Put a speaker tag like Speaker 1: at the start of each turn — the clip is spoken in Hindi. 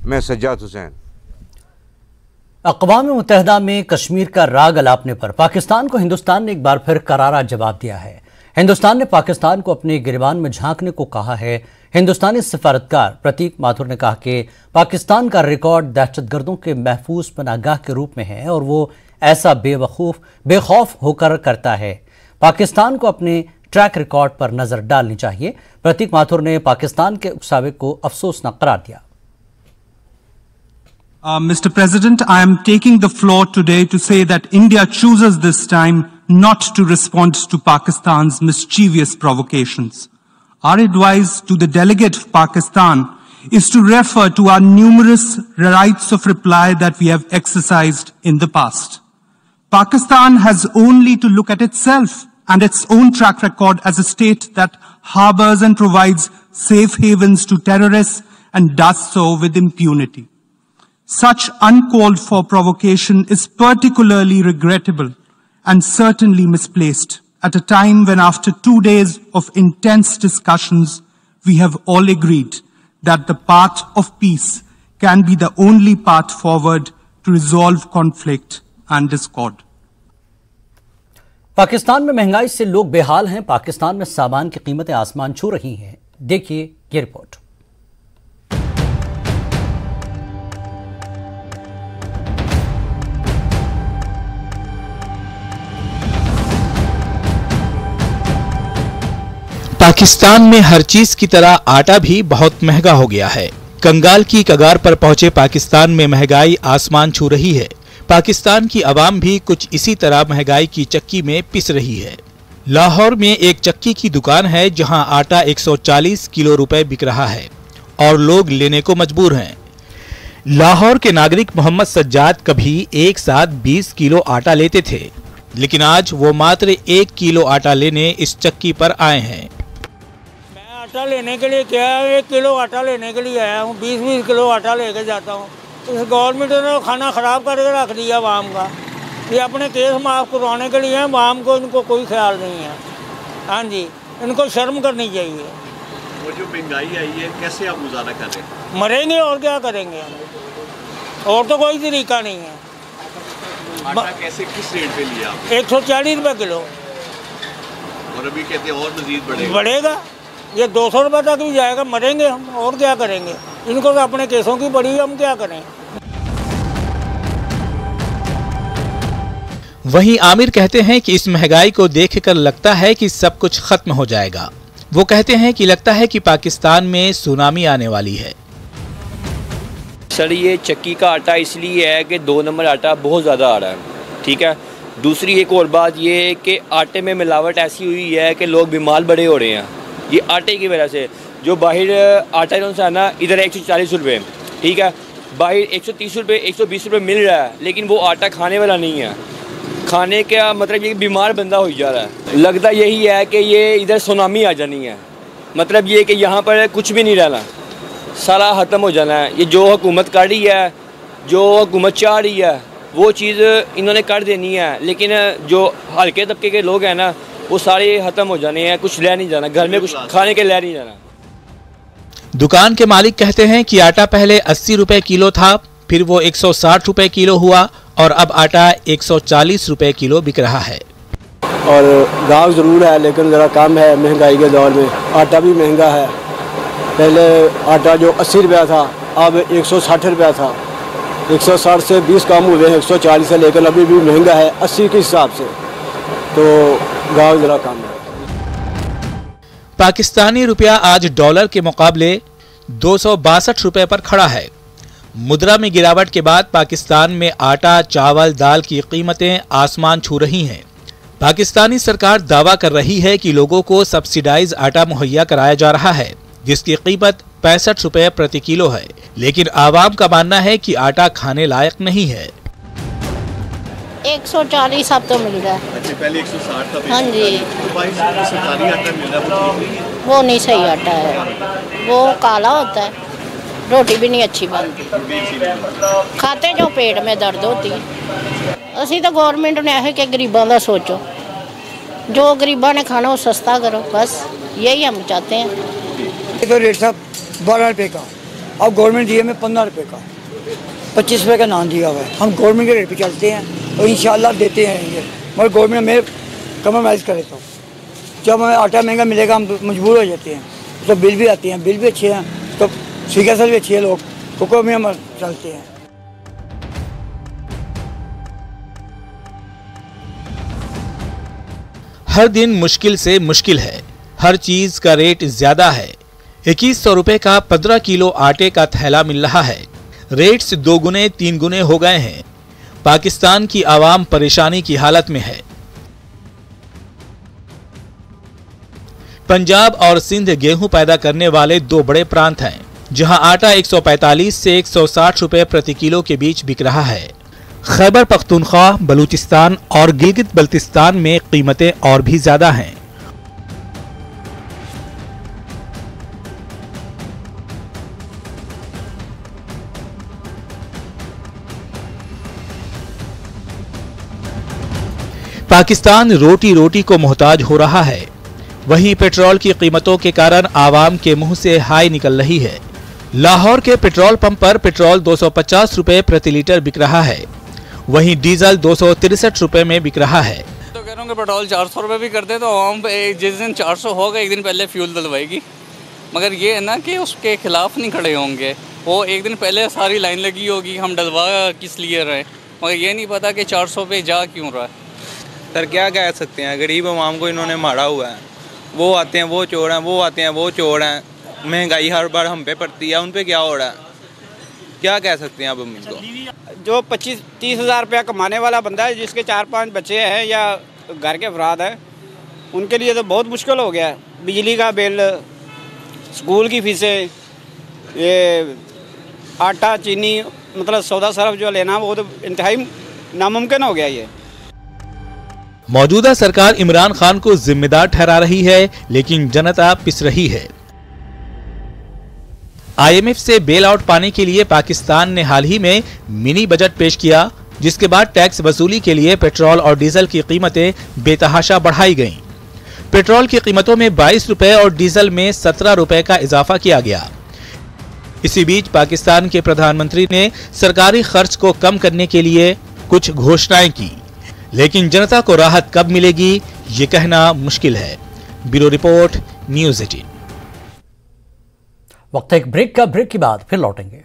Speaker 1: मैं सज्जाद हुसैन।
Speaker 2: अक़वाम मुत्तहिदा में कश्मीर का राग अलापने पर पाकिस्तान को हिंदुस्तान ने एक बार फिर करारा जवाब दिया है। हिंदुस्तान ने पाकिस्तान को अपने गिरबान में झांकने को कहा है। हिंदुस्तानी सफारतकार प्रतीक माथुर ने कहा कि पाकिस्तान का रिकॉर्ड दहशतगर्दों के महफूज पनाहगाह के रूप में है और वो ऐसा बेखौफ होकर करता है। पाकिस्तान को अपने ट्रैक रिकॉर्ड पर नजर डालनी चाहिए। प्रतीक माथुर ने पाकिस्तान के उकसावे को अफसोसनाक करार दिया।
Speaker 3: Mr. President, I am taking the floor today to say that India chooses this time not to respond to Pakistan's mischievous provocations. Our advice to the delegate of Pakistan is to refer to our numerous rights of reply that we have exercised in the past. Pakistan has only to look at itself and its own track record as a state that harbors and provides safe havens to terrorists and does so with impunity. Such uncalled for provocation is particularly regrettable and certainly misplaced at a time when, after 2 days of intense discussions, we have all agreed that the path of peace can be the only path forward to resolve conflict and discord.
Speaker 2: Pakistan में महंगाई से लोग बेहाल हैं। पाकिस्तान में सामान की कीमतें आसमान छू रही हैं। देखिए ये रिपोर्ट।
Speaker 4: पाकिस्तान में हर चीज की तरह आटा भी बहुत महंगा हो गया है। कंगाल की कगार पर पहुंचे पाकिस्तान में महंगाई आसमान छू रही है। पाकिस्तान की आवाम भी कुछ इसी तरह महंगाई की चक्की में पिस रही है। लाहौर में एक चक्की की दुकान है जहां आटा 140 किलो रुपए बिक रहा है और लोग लेने को मजबूर हैं। लाहौर के नागरिक मोहम्मद सज्जाद कभी एक साथ 20 किलो आटा लेते थे, लेकिन आज वो मात्र 1 किलो आटा लेने इस चक्की पर आए हैं।
Speaker 5: आटा लेने के लिए क्या है, 1 किलो आटा लेने के लिए आया हूँ। 20-20 किलो आटा लेके जाता हूँ। इस गवर्नमेंट ने खाना ख़राब करके रख दिया आवाम का। ये अपने केस माफ़ करवाने के लिए आवाम को इनको कोई ख्याल नहीं है। हाँ जी, इनको शर्म करनी चाहिए।
Speaker 6: वो जो महंगाई आई है, कैसे आप गुजारा कर रहे हैं?
Speaker 5: मरेंगे और क्या करेंगे, और तो कोई तरीका नहीं है।
Speaker 6: आटा कैसे किस रेट पे लिया आप?
Speaker 5: 140 रुपये किलो।
Speaker 6: और अभी कहते हैं और मजीद
Speaker 5: बढ़ेगा। ये 200 रुपये तक भी जाएगा। मरेंगे हम, और क्या करेंगे। इनको तो अपने केसों की पड़ी, हम क्या करें।
Speaker 4: वहीं आमिर कहते हैं कि इस महंगाई को देखकर लगता है कि सब कुछ खत्म हो जाएगा। वो कहते हैं कि लगता है कि पाकिस्तान में सुनामी आने वाली है।
Speaker 7: सर, ये चक्की का आटा इसलिए है कि 2 नंबर आटा बहुत ज़्यादा आ रहा है, ठीक है। दूसरी एक और बात ये है कि आटे में मिलावट ऐसी हुई है कि लोग बीमार बड़े हो रहे हैं, ये आटे की वजह से। जो बाहर आटा इन्होंने से आना, इधर 140 रुपये, ठीक है। बाहर 130 रुपये 120 रुपये मिल रहा है, लेकिन वो आटा खाने वाला नहीं है। खाने का मतलब ये बीमार बंदा हो जा रहा है। लगता यही है कि ये इधर सुनामी आ जानी है। मतलब ये कि यहाँ पर कुछ भी नहीं रहना, सारा ख़त्म हो जाना है। ये जो हुकूमत कर रही है, जो हुकूमत चाह रही है, वो चीज़ इन्होंने कर देनी है। लेकिन जो हल्के तबके के लोग हैं ना, वो सारे ख़त्म हो जाने हैं। कुछ ले नहीं जाना, घर में कुछ खाने के ले नहीं जाना।
Speaker 4: दुकान के मालिक कहते हैं कि आटा पहले 80 रुपए किलो था, फिर वो 160 रुपए किलो हुआ और अब आटा 140 रुपए किलो बिक रहा है।
Speaker 8: और गाँव ज़रूर है, लेकिन ज़रा कम है महंगाई के दौर में। आटा भी महंगा है। पहले आटा जो 80 रुपया था, अब 160 रुपया था। 160 से 20 कम हुए हैं, 140 है, लेकिन अभी भी महंगा है 80 के हिसाब से। तो गाँव ज़रा कम है।
Speaker 4: पाकिस्तानी रुपया आज डॉलर के मुकाबले 262 रुपए पर खड़ा है। मुद्रा में गिरावट के बाद पाकिस्तान में आटा, चावल, दाल की कीमतें आसमान छू रही हैं। पाकिस्तानी सरकार दावा कर रही है कि लोगों को सब्सिडाइज आटा मुहैया कराया जा रहा है, जिसकी कीमत 65 रुपए प्रति किलो है, लेकिन आवाम का मानना है कि आटा खाने लायक नहीं है।
Speaker 9: 140 अब तो मिल रहा है।
Speaker 6: अच्छा, पहले 160 था।
Speaker 9: हाँ जी,
Speaker 6: तो सरकारी आटा मिल रहा है,
Speaker 9: वो नहीं सही आटा है। वो काला होता है, रोटी भी नहीं अच्छी बनती, खाते जो पेट में दर्द होती है। असी तो गवर्नमेंट ने यह कि गरीबों का सोचो, जो गरीबों ने खाना वो सस्ता करो, बस यही हम चाहते हैं।
Speaker 10: तो रेट साहब 12 रुपये का
Speaker 1: अब गवर्नमेंट दिए हमें 15 रुपये का, 25 रुपये का नान दिया हुआ है। हम गवर्नमेंट के रेट पे चलते हैं और इंशाल्लाह देते हैं ये, मगर गवर्नमेंट हमें कम्प्रोमाइज़ करे तो जब हमें आटा महंगा मिलेगा हम मजबूर हो जाते हैं। तो बिल भी आते हैं, बिल भी अच्छे हैं, तो सिक्का भी अच्छे हैं, लोग कोको में हम चलते हैं।
Speaker 4: हर दिन मुश्किल से मुश्किल है, हर चीज का रेट ज्यादा है। 2100 रुपए का 15 किलो आटे का थैला मिल रहा है। रेट्स 2 गुने 3 गुने हो गए हैं। पाकिस्तान की आवाम परेशानी की हालत में है। पंजाब और सिंध गेहूं पैदा करने वाले 2 बड़े प्रांत हैं, जहां आटा 145 से 160 रुपए प्रति किलो के बीच बिक रहा है। खैबर पख्तूनख्वा, बलूचिस्तान और गिलगित बल्तिस्तान में कीमतें और भी ज्यादा हैं। पाकिस्तान रोटी रोटी को मोहताज हो रहा है। वहीं पेट्रोल की कीमतों के कारण आवाम के मुंह से हाय निकल रही है। लाहौर के पेट्रोल पंप पर पेट्रोल 250 रुपए प्रति लीटर बिक रहा है, वहीं डीजल 263 रुपए में बिक रहा है।
Speaker 10: तो कह रहा हूँ कि पेट्रोल 400 रुपए भी करते तो आवाम जिस दिन 400 होगा एक दिन पहले फ्यूल डलवाएगी, मगर ये है ना कि उसके खिलाफ नहीं खड़े होंगे। वो एक दिन पहले सारी लाइन लगी होगी, हम डलवा किस लिए रहे, मगर ये नहीं पता कि 400 पे जा क्यों रहा है।
Speaker 11: सर क्या कह सकते हैं, गरीब आवाम को इन्होंने मारा हुआ है। वो आते हैं वो चोर हैं, वो आते हैं वो चोर हैं। महंगाई हर बार हम पे पड़ती है, उन पे क्या हो रहा है, क्या कह सकते हैं अब हम इनको।
Speaker 12: जो 25-30 हज़ार रुपया कमाने वाला बंदा है, जिसके 4-5 बच्चे हैं या घर के अफराद हैं, उनके लिए तो बहुत मुश्किल हो गया है। बिजली का बिल, स्कूल की फीसें, ये आटा चीनी मतलब सौदा सरफ जो लेना वो तो इंतहाई नामुमकिन हो गया। ये
Speaker 4: मौजूदा सरकार इमरान खान को जिम्मेदार ठहरा रही है, लेकिन जनता पिस रही है। IMF से बेल आउट पाने के लिए पाकिस्तान ने हाल ही में मिनी बजट पेश किया, जिसके बाद टैक्स वसूली के लिए पेट्रोल और डीजल की कीमतें बेतहाशा बढ़ाई गईं। पेट्रोल की कीमतों में 22 रुपए और डीजल में 17 रुपए का इजाफा किया गया। इसी बीच पाकिस्तान के प्रधानमंत्री ने सरकारी खर्च को कम करने के लिए कुछ घोषणाएं की, लेकिन जनता को राहत कब मिलेगी ये कहना मुश्किल है। Bureau report, news 18।
Speaker 2: वक्त एक ब्रेक का, ब्रेक के बाद फिर लौटेंगे।